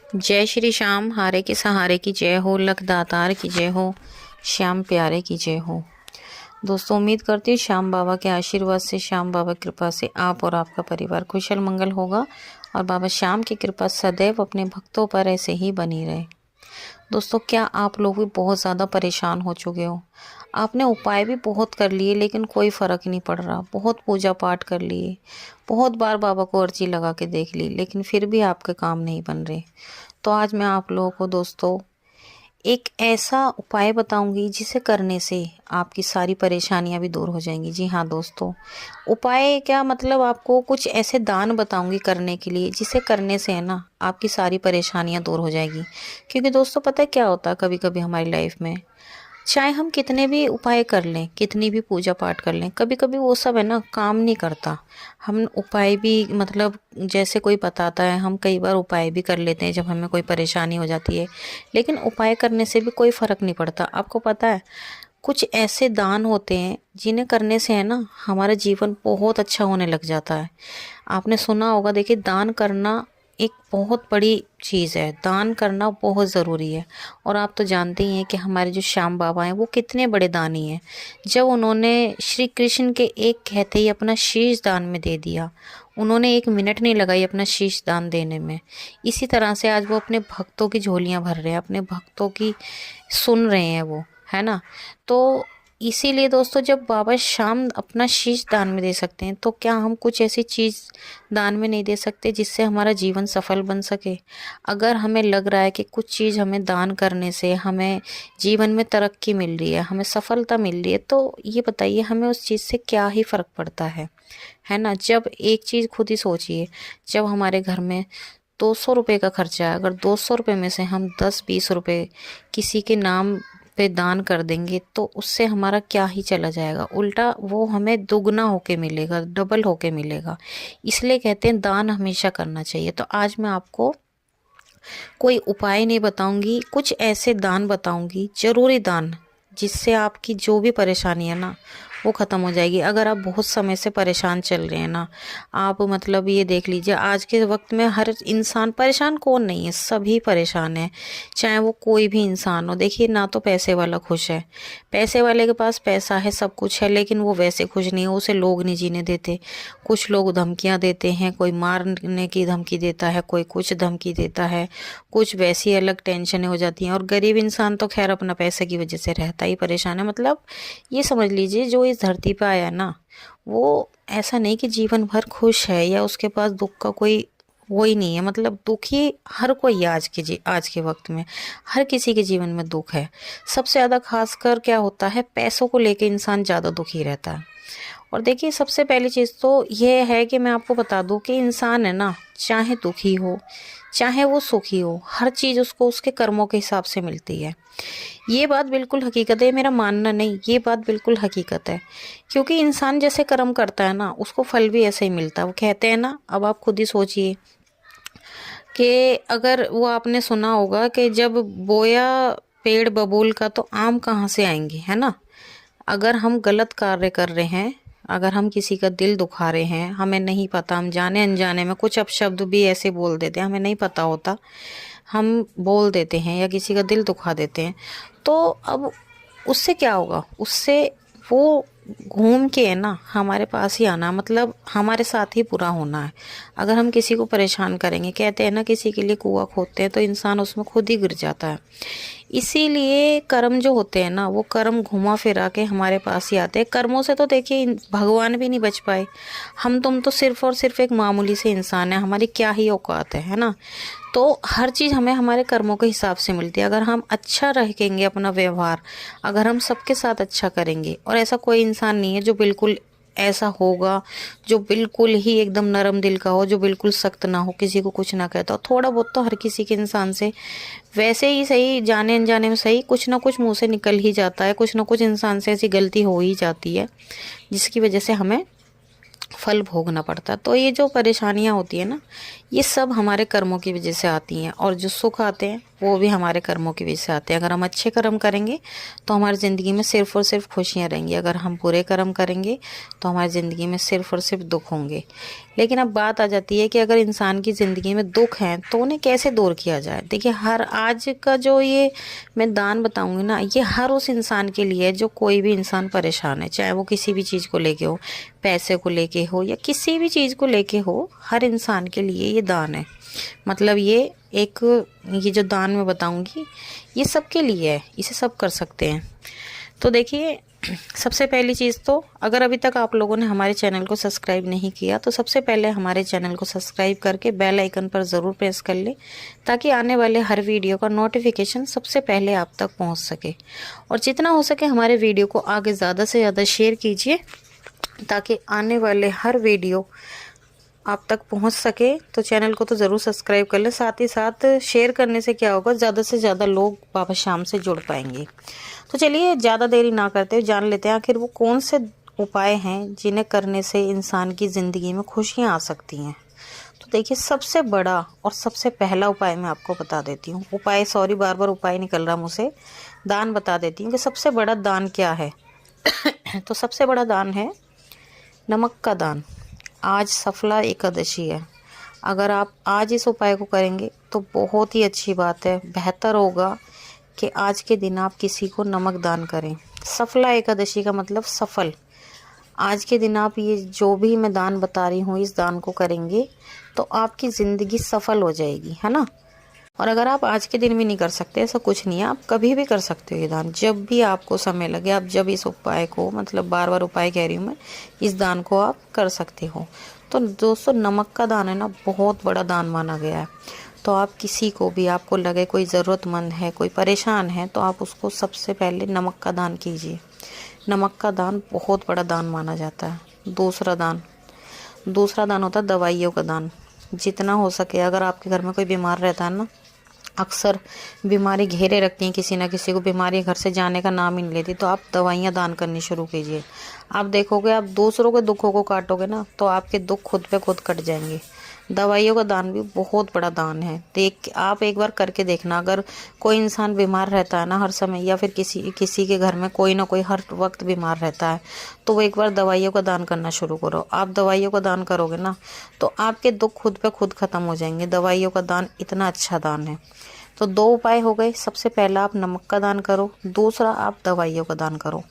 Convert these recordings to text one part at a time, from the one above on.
जय श्री श्याम, हारे के सहारे की जय हो, लख दातार की जय हो, श्याम प्यारे की जय हो। दोस्तों, उम्मीद करती हूँ श्याम बाबा के आशीर्वाद से, श्याम बाबा की कृपा से आप और आपका परिवार कुशल मंगल होगा और बाबा श्याम की कृपा सदैव अपने भक्तों पर ऐसे ही बनी रहे। दोस्तों, क्या आप लोग भी बहुत ज़्यादा परेशान हो चुके हो? आपने उपाय भी बहुत कर लिए लेकिन कोई फ़र्क नहीं पड़ रहा। बहुत पूजा पाठ कर लिए, बहुत बार बाबा को अर्जी लगा के देख ली, लेकिन फिर भी आपके काम नहीं बन रहे। तो आज मैं आप लोगों को दोस्तों एक ऐसा उपाय बताऊंगी जिसे करने से आपकी सारी परेशानियां भी दूर हो जाएंगी। जी हाँ दोस्तों, उपाय क्या मतलब, आपको कुछ ऐसे दान बताऊंगी करने के लिए जिसे करने से है ना आपकी सारी परेशानियां दूर हो जाएगी। क्योंकि दोस्तों पता है क्या होता है, कभी कभी हमारी लाइफ में चाहे हम कितने भी उपाय कर लें, कितनी भी पूजा पाठ कर लें, कभी कभी वो सब है ना काम नहीं करता। हम उपाय भी मतलब जैसे कोई बताता है, हम कई बार उपाय भी कर लेते हैं जब हमें कोई परेशानी हो जाती है, लेकिन उपाय करने से भी कोई फ़र्क नहीं पड़ता। आपको पता है, कुछ ऐसे दान होते हैं जिन्हें करने से है ना हमारा जीवन बहुत अच्छा होने लग जाता है। आपने सुना होगा, देखिए दान करना एक बहुत बड़ी चीज़ है, दान करना बहुत ज़रूरी है। और आप तो जानते ही हैं कि हमारे जो श्याम बाबा हैं वो कितने बड़े दानी हैं। जब उन्होंने श्री कृष्ण के एक कहते ही अपना शीश दान में दे दिया, उन्होंने एक मिनट नहीं लगाई अपना शीश दान देने में। इसी तरह से आज वो अपने भक्तों की झोलियां भर रहे हैं, अपने भक्तों की सुन रहे हैं वो, है ना। तो इसीलिए दोस्तों, जब बाबा श्याम अपना शीश दान में दे सकते हैं, तो क्या हम कुछ ऐसी चीज़ दान में नहीं दे सकते जिससे हमारा जीवन सफल बन सके? अगर हमें लग रहा है कि कुछ चीज़ हमें दान करने से हमें जीवन में तरक्की मिल रही है, हमें सफलता मिल रही है, तो ये बताइए हमें उस चीज़ से क्या ही फ़र्क पड़ता है ना। जब एक चीज़ खुद ही सोचिए, जब हमारे घर में 200 रुपये का खर्चा है, अगर 200 रुपये में से हम 10-20 रुपये किसी के नाम पे दान कर देंगे, तो उससे हमारा क्या ही चला जाएगा, उल्टा वो हमें दुगना होके मिलेगा, डबल होके मिलेगा। इसलिए कहते हैं दान हमेशा करना चाहिए। तो आज मैं आपको कोई उपाय नहीं बताऊंगी, कुछ ऐसे दान बताऊंगी, जरूरी दान, जिससे आपकी जो भी परेशानी है ना वो ख़त्म हो जाएगी। अगर आप बहुत समय से परेशान चल रहे हैं ना, आप मतलब ये देख लीजिए, आज के वक्त में हर इंसान परेशान, कौन नहीं है, सभी परेशान है, चाहे वो कोई भी इंसान हो। देखिए, ना तो पैसे वाला खुश है, पैसे वाले के पास पैसा है, सब कुछ है, लेकिन वो वैसे खुश नहीं है, उसे लोग नहीं जीने देते। कुछ लोग धमकियां देते हैं, कोई मारने की धमकी देता है, कोई कुछ धमकी देता है, कुछ वैसी अलग टेंशनें हो जाती हैं। और गरीब इंसान तो खैर अपना पैसे की वजह से रहता ही परेशान है। मतलब ये समझ लीजिए, जो इस धरती पे आया ना, वो ऐसा नहीं कि जीवन भर खुश है या उसके पास दुख का कोई वो ही नहीं है। मतलब दुखी हर कोई है आज के वक्त में, हर किसी के जीवन में दुख है। सबसे ज़्यादा खासकर क्या होता है, पैसों को लेके इंसान ज़्यादा दुखी रहता है। और देखिए, सबसे पहली चीज़ तो ये है कि मैं आपको बता दूं कि इंसान है ना, चाहे दुखी हो चाहे वो सुखी हो, हर चीज़ उसको उसके कर्मों के हिसाब से मिलती है। ये बात बिल्कुल हकीकत है, मेरा मानना नहीं, ये बात बिल्कुल हकीकत है। क्योंकि इंसान जैसे कर्म करता है ना, उसको फल भी ऐसे ही मिलता है। वो कहते हैं ना, अब आप खुद ही सोचिए कि अगर वो आपने सुना होगा कि जब बोया पेड़ बबूल का तो आम कहाँ से आएंगे, है ना। अगर हम गलत कार्य कर रहे हैं, अगर हम किसी का दिल दुखा रहे हैं, हमें नहीं पता, हम जाने अनजाने में कुछ अपशब्द भी ऐसे बोल देते हैं, हमें नहीं पता होता, हम बोल देते हैं या किसी का दिल दुखा देते हैं, तो अब उससे क्या होगा, उससे वो घूम के है ना हमारे पास ही आना, मतलब हमारे साथ ही पूरा होना है। अगर हम किसी को परेशान करेंगे, कहते हैं ना किसी के लिए कुआं खोदते हैं तो इंसान उसमें खुद ही गिर जाता है। इसीलिए कर्म जो होते हैं ना, वो कर्म घुमा फिरा के हमारे पास ही आते हैं। कर्मों से तो देखिए भगवान भी नहीं बच पाए, हम तुम तो सिर्फ और सिर्फ एक मामूली से इंसान है, हमारी क्या ही औकात है ना। तो हर चीज़ हमें हमारे कर्मों के हिसाब से मिलती है। अगर हम अच्छा रखेंगे अपना व्यवहार, अगर हम सबके साथ अच्छा करेंगे, और ऐसा कोई इंसान नहीं है जो बिल्कुल ऐसा होगा, जो बिल्कुल ही एकदम नरम दिल का हो, जो बिल्कुल सख्त ना हो, किसी को कुछ ना कहता हो। थोड़ा बहुत तो हर किसी के इंसान से वैसे ही सही, जाने अनजाने में सही, कुछ ना कुछ मुंह से निकल ही जाता है, कुछ ना कुछ इंसान से ऐसी गलती हो ही जाती है जिसकी वजह से हमें फल भोगना पड़ता है। तो ये जो परेशानियां होती है ना, ये सब हमारे कर्मों की वजह से आती हैं, और जो सुख आते हैं वो भी हमारे कर्मों की वजह से आते हैं। अगर हम अच्छे कर्म करेंगे तो हमारी ज़िंदगी में सिर्फ़ और सिर्फ खुशियाँ रहेंगी, अगर हम बुरे कर्म करेंगे तो हमारी ज़िंदगी में सिर्फ़ और सिर्फ दुख होंगे। लेकिन अब बात आ जाती है कि अगर इंसान की ज़िंदगी में दुख हैं तो उन्हें कैसे दूर किया जाए। देखिए, हर आज का जो ये मैं दान बताऊंगी ना, ये हर उस इंसान के लिए है जो कोई भी इंसान परेशान है, चाहे वो किसी भी चीज़ को लेके हो, पैसे को लेके हो या किसी भी चीज़ को लेके हो, हर इंसान के लिए ये दान है। मतलब ये जो दान मैं बताऊंगी ये सबके लिए है, इसे सब कर सकते हैं। तो देखिए, सबसे पहली चीज़ तो, अगर अभी तक आप लोगों ने हमारे चैनल को सब्सक्राइब नहीं किया तो सबसे पहले हमारे चैनल को सब्सक्राइब करके बेल आइकन पर ज़रूर प्रेस कर ले, ताकि आने वाले हर वीडियो का नोटिफिकेशन सबसे पहले आप तक पहुंच सके। और जितना हो सके हमारे वीडियो को आगे ज़्यादा से ज़्यादा शेयर कीजिए, ताकि आने वाले हर वीडियो आप तक पहुंच सके। तो चैनल को तो ज़रूर सब्सक्राइब कर लें, साथ ही साथ शेयर करने से क्या होगा, ज़्यादा से ज़्यादा लोग बाबा श्याम से जुड़ पाएंगे। तो चलिए, ज़्यादा देरी ना करते हुए जान लेते हैं आखिर वो कौन से उपाय हैं जिन्हें करने से इंसान की ज़िंदगी में खुशियाँ आ सकती हैं। तो देखिए, सबसे बड़ा और सबसे पहला उपाय मैं आपको बता देती हूँ। बार बार उपाय निकल रहा मुझसे, दान बता देती हूँ कि सबसे बड़ा दान क्या है। तो सबसे बड़ा दान है नमक का दान। आज सफला एकादशी है, अगर आप आज इस उपाय को करेंगे तो बहुत ही अच्छी बात है। बेहतर होगा कि आज के दिन आप किसी को नमक दान करें। सफला एकादशी का मतलब सफल। आज के दिन आप ये जो भी मैं दान बता रही हूँ, इस दान को करेंगे तो आपकी ज़िंदगी सफल हो जाएगी, है ना। और अगर आप आज के दिन भी नहीं कर सकते, ऐसा कुछ नहीं है, आप कभी भी कर सकते हो ये दान, जब भी आपको समय लगे। आप जब इस उपाय को, मतलब बार बार उपाय कह रही हूँ मैं, इस दान को आप कर सकते हो। तो दोस्तों, नमक का दान है ना, बहुत बड़ा दान माना गया है। तो आप किसी को भी, आपको लगे कोई ज़रूरतमंद है, कोई परेशान है, तो आप उसको सबसे पहले नमक का दान कीजिए। नमक का दान बहुत बड़ा दान माना जाता है। दूसरा दान होता है दवाइयों का दान। जितना हो सके, अगर आपके घर में कोई बीमार रहता है ना, अक्सर बीमारी घेरे रखती हैं किसी ना किसी को, बीमारी घर से जाने का नाम ही नहीं लेती, तो आप दवाइयाँ दान करनी शुरू कीजिए। आप देखोगे, आप दूसरों के दुखों को काटोगे ना तो आपके दुख खुद पे खुद कट जाएंगे। दवाइयों का दान भी बहुत बड़ा दान है। आप एक बार करके देखना। अगर कोई इंसान बीमार रहता है ना हर समय, या फिर किसी के घर में कोई ना कोई हर वक्त बीमार रहता है, तो वो एक बार दवाइयों का दान करना शुरू करो। आप दवाइयों का दान करोगे ना तो आपके दुख खुद पे खुद खत्म हो जाएंगे। दवाइयों का दान इतना अच्छा दान है। तो 2 उपाय हो गए। सबसे पहला आप नमक का दान करो, दूसरा आप दवाइयों का दान करो।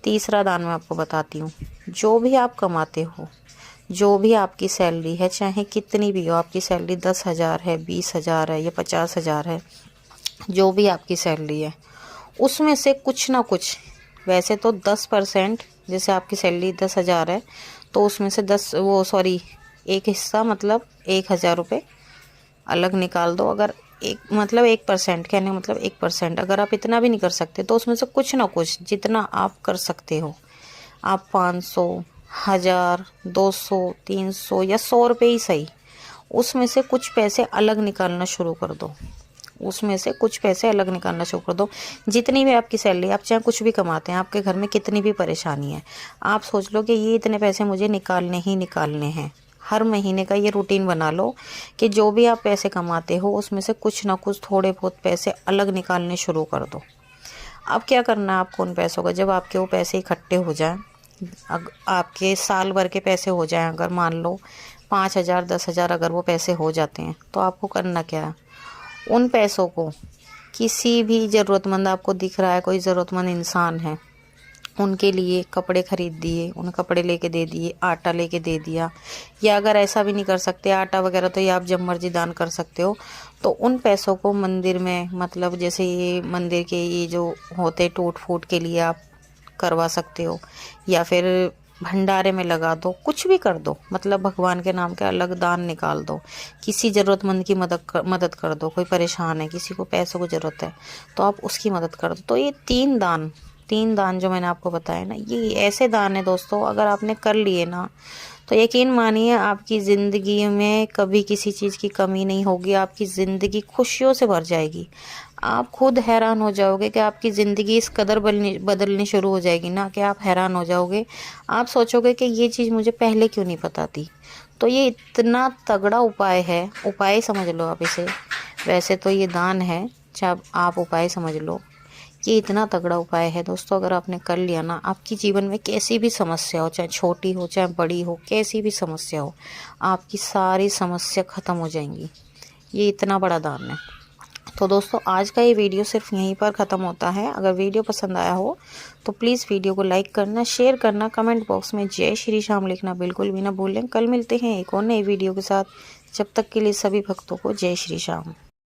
तीसरा दान मैं आपको बताती हूँ। जो भी आप कमाते हो, जो भी आपकी सैलरी है, चाहे कितनी भी हो, आपकी सैलरी 10,000 है, 20,000 है या 50,000 है, जो भी आपकी सैलरी है, उसमें से कुछ ना कुछ, वैसे तो 10%, जैसे आपकी सैलरी 10,000 है तो उसमें से एक हिस्सा, मतलब 1,000 रुपये अलग निकाल दो। अगर 1%, कहने का मतलब 1%, अगर आप इतना भी नहीं कर सकते तो उसमें से कुछ ना कुछ, जितना आप कर सकते हो, आप 500, 1000, 200, 300 या 100 रुपये ही सही, उसमें से कुछ पैसे अलग निकालना शुरू कर दो। उसमें से कुछ पैसे अलग निकालना शुरू कर दो। जितनी भी आपकी सैलरी, आप चाहे कुछ भी कमाते हैं, आपके घर में कितनी भी परेशानी है, आप सोच लो कि ये इतने पैसे मुझे निकालने ही निकालने हैं। हर महीने का ये रूटीन बना लो कि जो भी आप पैसे कमाते हो उसमें से कुछ ना कुछ थोड़े बहुत पैसे अलग निकालने शुरू कर दो। अब क्या करना है आपको उन पैसों का, जब आपके वो पैसे इकट्ठे हो जाएं, आपके साल भर के पैसे हो जाएं, अगर मान लो 5,000, 10,000 अगर वो पैसे हो जाते हैं, तो आपको करना क्या है, उन पैसों को किसी भी ज़रूरतमंद, आपको दिख रहा है कोई ज़रूरतमंद इंसान है, उनके लिए कपड़े खरीद दिए, उन्हें कपड़े लेके दे दिए, आटा लेके दे दिया। या अगर ऐसा भी नहीं कर सकते आटा वगैरह, तो ये आप जब मर्जी दान कर सकते हो। तो उन पैसों को मंदिर में, मतलब जैसे ये मंदिर के ये जो होते टूट फूट के लिए आप करवा सकते हो, या फिर भंडारे में लगा दो, कुछ भी कर दो। मतलब भगवान के नाम के अलग दान निकाल दो, किसी ज़रूरतमंद की मदद कर दो। कोई परेशान है, किसी को पैसों की ज़रूरत है, तो आप उसकी मदद कर दो। तो ये 3 दान जो मैंने आपको बताया ना, ये ऐसे दान है दोस्तों, अगर आपने कर लिए ना तो यकीन मानिए आपकी ज़िंदगी में कभी किसी चीज़ की कमी नहीं होगी। आपकी ज़िंदगी खुशियों से भर जाएगी। आप खुद हैरान हो जाओगे कि आपकी ज़िंदगी इस कदर बदलनी शुरू हो जाएगी ना, कि आप हैरान हो जाओगे। आप सोचोगे कि ये चीज़ मुझे पहले क्यों नहीं पता थी। तो ये इतना तगड़ा उपाय है, उपाय समझ लो आप इसे। वैसे तो ये दान है, चाहे आप उपाय समझ लो। ये इतना तगड़ा उपाय है दोस्तों, अगर आपने कर लिया ना, आपकी जीवन में कैसी भी समस्या हो, चाहे छोटी हो चाहे बड़ी हो, कैसी भी समस्या हो, आपकी सारी समस्या ख़त्म हो जाएंगी। ये इतना बड़ा दान है। तो दोस्तों आज का ये वीडियो सिर्फ यहीं पर ख़त्म होता है। अगर वीडियो पसंद आया हो तो प्लीज़ वीडियो को लाइक करना, शेयर करना, कमेंट बॉक्स में जय श्री श्याम लिखना बिल्कुल भी ना भूलें। कल मिलते हैं एक और नई वीडियो के साथ। जब तक के लिए सभी भक्तों को जय श्री श्याम।